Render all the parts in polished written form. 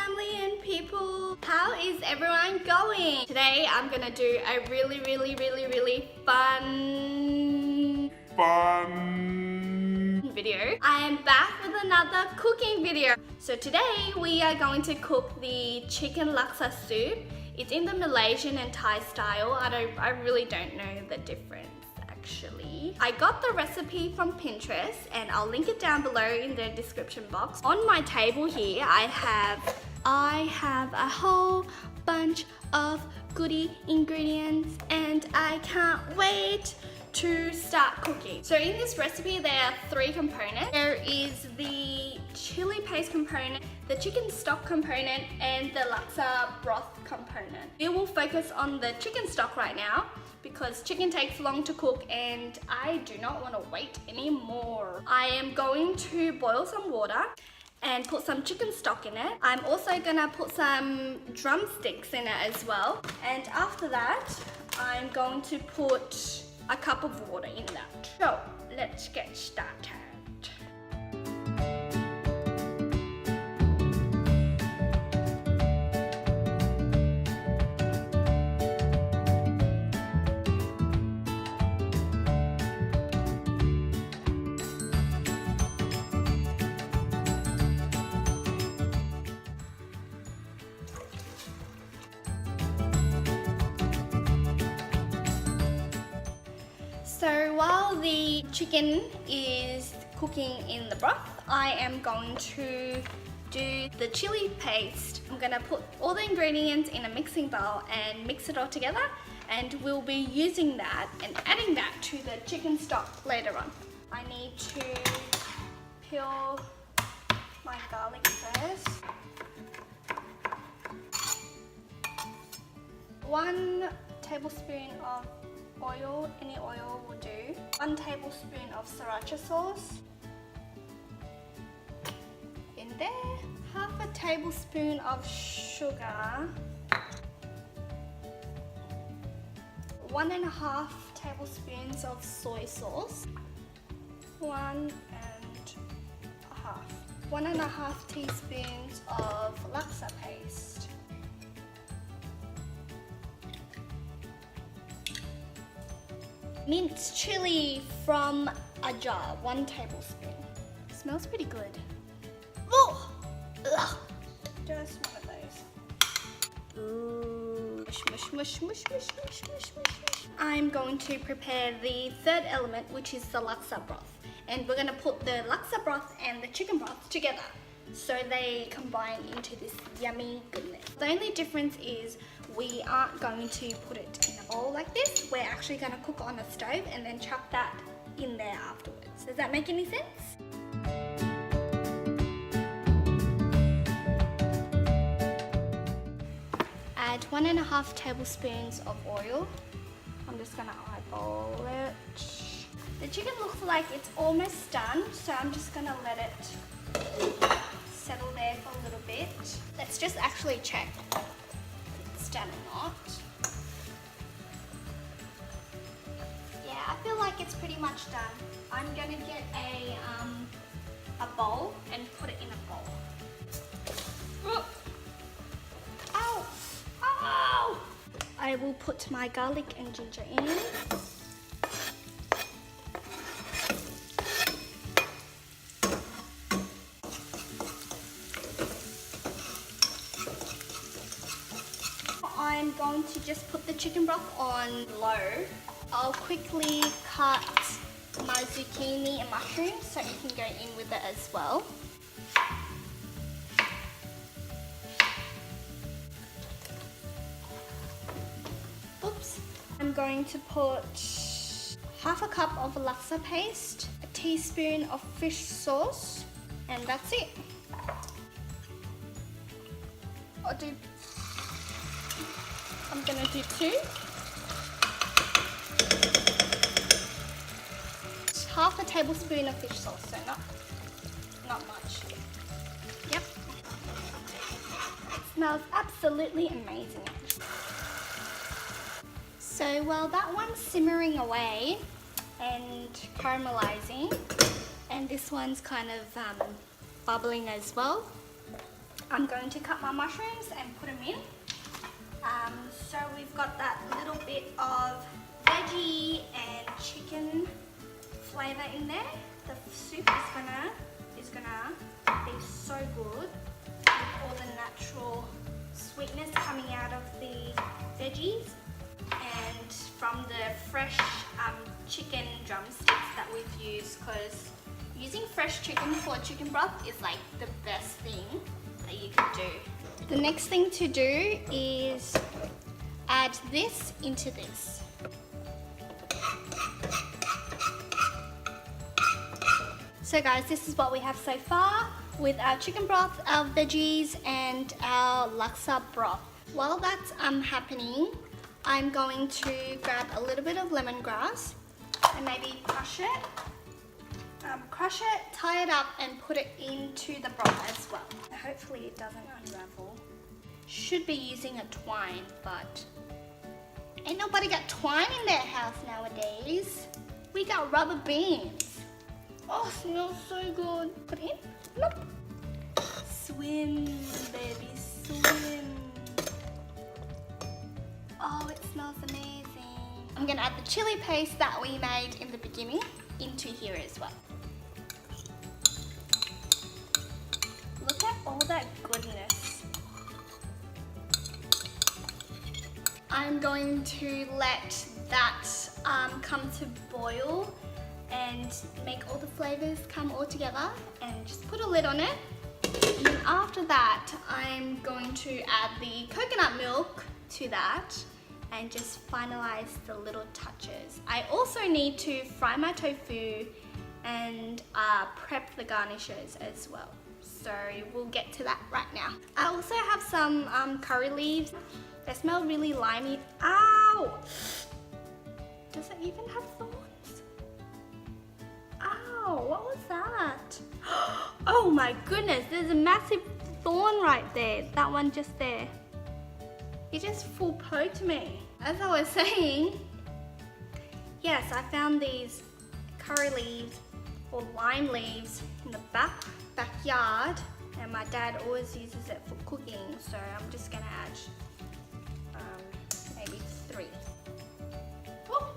family and people. How is everyone going? Today I'm gonna do a really fun video. I am back with another cooking video. So today we are going to cook the chicken laksa soup. It's in the Malaysian and Thai style. I really don't know the difference. Actually, I got the recipe from Pinterest and I'll link it down below in the description box. On my table here I have a whole bunch of goodie ingredients and I can't wait to start cooking. So in this recipe there are 3 components. There is the chili paste component, the chicken stock component, and the laksa broth component. We will focus on the chicken stock right now because chicken takes long to cook and I do not want to wait anymore. I am going to boil some water and put some chicken stock in it. I'm also gonna put some drumsticks in it as well. And after that, I'm going to put a cup of water in that. So let's get started. So while the chicken is cooking in the broth, I am going to do the chili paste. I'm gonna put all the ingredients in a mixing bowl and mix it all together, and we'll be using that and adding that to the chicken stock later on. I need to peel my garlic first. 1 tablespoon of oil, any oil will do. 1 tablespoon of sriracha sauce in there. 1/2 tablespoon of sugar. 1.5 tablespoons of soy sauce. 1.5 teaspoons of laksa paste. Minced chili from a jar, 1 tablespoon. Smells pretty good. Oh! Ugh. Just one of those. Ooh. Mush, mush, mush, mush, mush, mush, mush, mush. I'm going to prepare the 3rd element, which is the laksa broth. And we're gonna put the laksa broth and the chicken broth together so they combine into this yummy goodness. The only difference is we aren't going to put it in a bowl like this. We're actually going to cook on a stove and then chuck that in there afterwards. Does that make any sense? Add 1.5 tablespoons of oil. I'm just going to eyeball it. The chicken looks like it's almost done, so I'm just going to let it settle there for a little bit. Let's just actually check it's done or not. Yeah, I feel like it's pretty much done. I'm gonna get a bowl and put it in a bowl. Ow! Ow! I will put my garlic and ginger in. I'm going to just put the chicken broth on low. I'll quickly cut my zucchini and mushrooms so you can go in with it as well. Oops. I'm going to put 1/2 cup of laksa paste, a teaspoon of fish sauce, and that's it. I'm gonna do 2. 1/2 tablespoon of fish sauce, so not much. Yep. It smells absolutely amazing. So while that one's simmering away and caramelizing, and this one's kind of bubbling as well, I'm going to cut my mushrooms and put them in. So we've got that little bit of veggie and chicken flavor in there. The soup is gonna be so good with all the natural sweetness coming out of the veggies and from the fresh chicken drumsticks that we've used, because using fresh chicken for chicken broth is like the best thing that you can do. The next thing to do is add this into this. So guys, this is what we have so far with our chicken broth, our veggies and our laksa broth. While that's happening, I'm going to grab a little bit of lemongrass and maybe crush it, tie it up and put it into the broth as well. Hopefully it doesn't unravel. Should be using a twine, but ain't nobody got twine in their house nowadays. We got rubber bands. Oh, smells so good. Put it in. Nope. Swim, baby, swim. Oh, it smells amazing. I'm gonna add the chili paste that we made in the beginning into here as well. Look at all that goodness. I'm going to let that come to boil and make all the flavors come all together and just put a lid on it. And then after that, I'm going to add the coconut milk to that and just finalize the little touches. I also need to fry my tofu and prep the garnishes as well. So we'll get to that right now. I also have some curry leaves. They smell really limey. Ow! Does it even have thorns? Ow, what was that? Oh my goodness, there's a massive thorn right there. That one just there. It just full poked me. As I was saying, yes, I found these curry leaves or lime leaves in the backyard, and my dad always uses it for cooking, so I'm just gonna add maybe 3. Oh.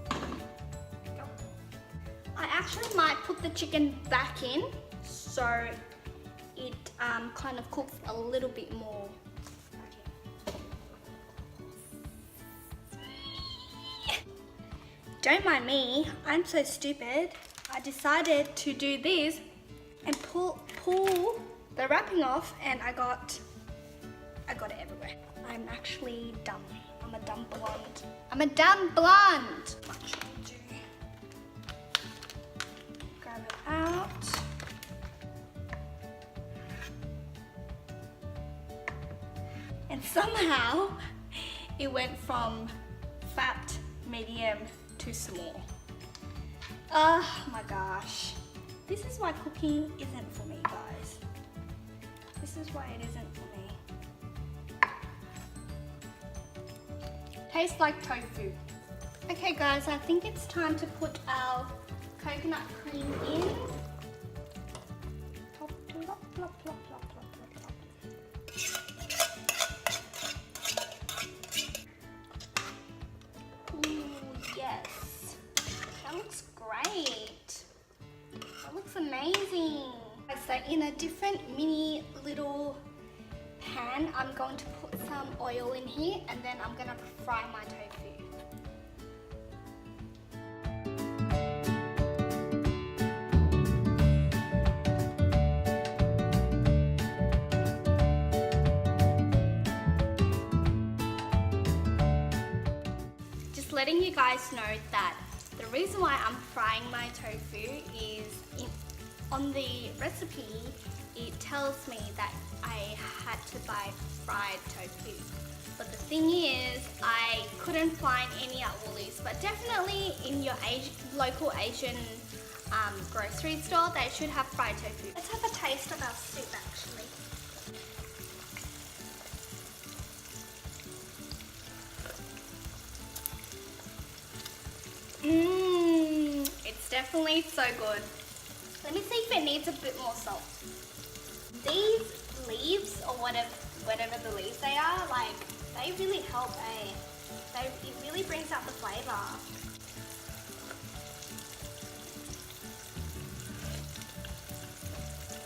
Go. I actually might put the chicken back in so it kind of cooks a little bit more. Don't mind me, I'm so stupid. I decided to do this and pull the wrapping off, and I got it everywhere. I'm actually dumb. I'm a dumb blonde. I'm a dumb blonde. What should I do? Grab it out. And somehow it went from fat, medium to small. Oh my gosh. This is why cooking isn't for me, guys. This is why it isn't for me. Tastes like tofu. Okay guys, I think it's time to put our coconut cream in. Plop, plop, plop, plop, plop, plop, plop. Yes, that looks great. That looks amazing. So in a different mini little pan, I'm going to put some oil in here and then I'm gonna fry my tofu. Letting you guys know that the reason why I'm frying my tofu is on the recipe it tells me that I had to buy fried tofu, but the thing is I couldn't find any at Woolies, but definitely in your local Asian grocery store they should have fried tofu. Let's have a taste of our soup actually. It's definitely so good. Let me see if it needs a bit more salt. these leaves or whatever the leaves they are, like they really help. It really brings out the flavor.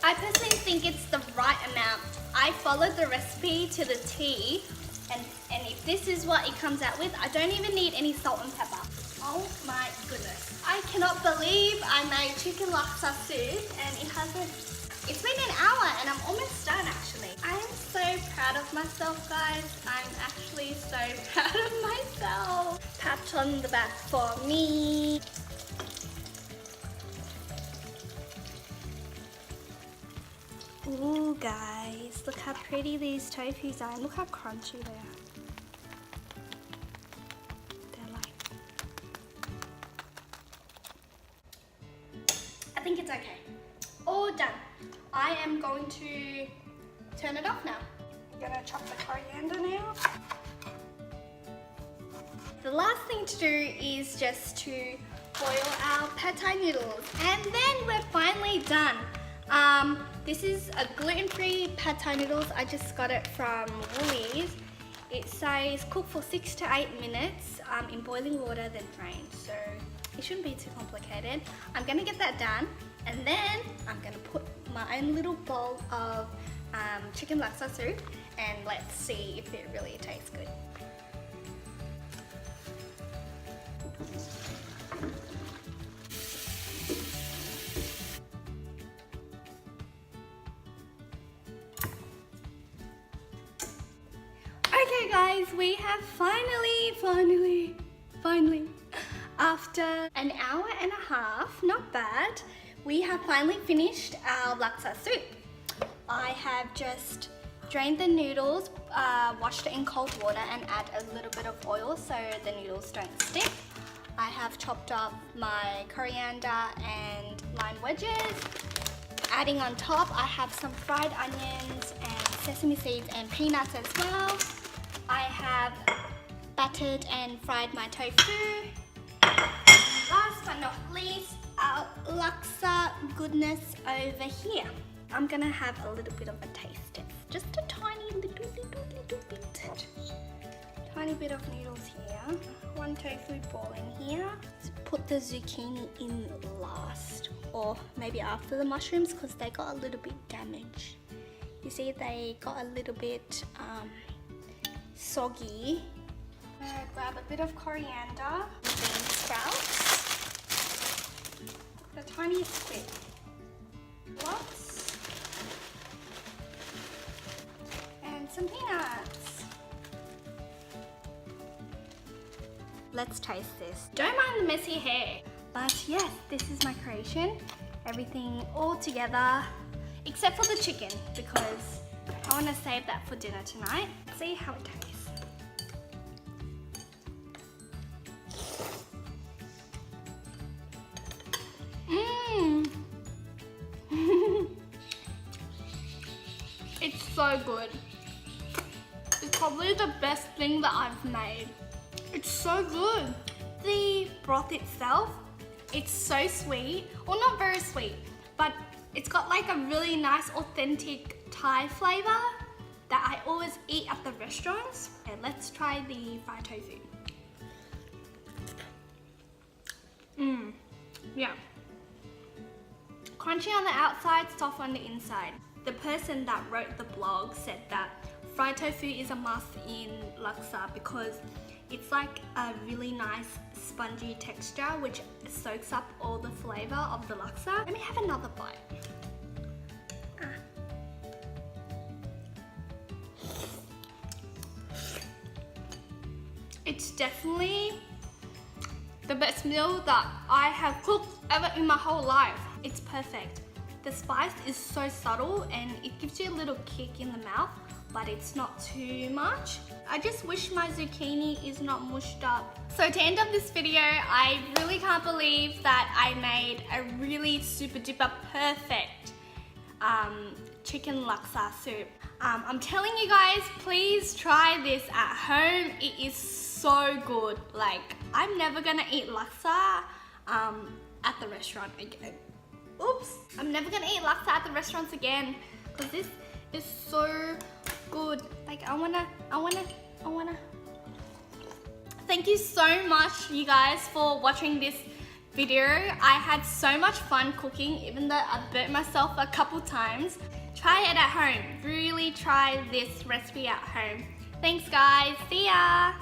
I personally think it's the right amount. I followed the recipe to the T, and if this is what it comes out with, I don't even need any salt and pepper. Oh my goodness. I cannot believe I made chicken laksa soup and it's been an hour and I'm almost done actually. I am so proud of myself, guys. I'm actually so proud of myself. Pat on the back for me. Ooh guys, look how pretty these tofus are and look how crunchy they are. They're like... I think it's okay. All done. I am going to turn it off now. I'm gonna chop the coriander now. The last thing to do is just to boil our pad thai noodles. And then we're finally done. This is a gluten-free pad thai noodles. I just got it from Woolies. It says cook for 6 to 8 minutes in boiling water, then drain. So it shouldn't be too complicated. I'm gonna get that done, and then I'm gonna put my own little bowl of chicken laksa soup, and let's see if it really tastes good. Okay guys, we have finally, after an hour and a half, not bad, we have finally finished our laksa soup. I have just drained the noodles, washed it in cold water and add a little bit of oil so the noodles don't stick. I have chopped up my coriander and lime wedges. Adding on top, I have some fried onions and sesame seeds and peanuts as well. I have battered and fried my tofu. And last but not least, our laksa goodness over here. I'm gonna have a little bit of a taste test. Just a tiny little bit. Tiny bit of noodles here. One tofu ball in here. Let's put the zucchini in last. Or maybe after the mushrooms because they got a little bit damaged. You see they got a little bit soggy. Grab a bit of coriander, bean sprouts, the tiniest bit, lots, and some peanuts. Let's taste this. Don't mind the messy hair, but yes, this is my creation. Everything all together, except for the chicken, because I want to save that for dinner tonight. See how it tastes. It's so good. It's probably the best thing that I've made. It's so good. The broth itself, it's so sweet. Well, not very sweet, but it's got like a really nice authentic Thai flavor that I always eat at the restaurants. Okay, let's try the fried tofu. Yeah. Crunchy on the outside, soft on the inside. The person that wrote the blog said that fried tofu is a must in laksa because it's like a really nice spongy texture which soaks up all the flavor of the laksa. Let me have another bite. It's definitely the best meal that I have cooked ever in my whole life. It's perfect. The spice is so subtle and it gives you a little kick in the mouth, but it's not too much. I just wish my zucchini is not mushed up. So to end up this video, I really can't believe that I made a really super duper perfect chicken laksa soup. I'm telling you guys, please try this at home. It is so good. Like, I'm never gonna eat laksa at the restaurant again. Oops, I'm never gonna eat laksa at the restaurants again. because this is so good. Like I wanna. Thank you so much, you guys, for watching this video. I had so much fun cooking, even though I burnt myself a couple times. Try it at home. Really try this recipe at home. Thanks guys, see ya!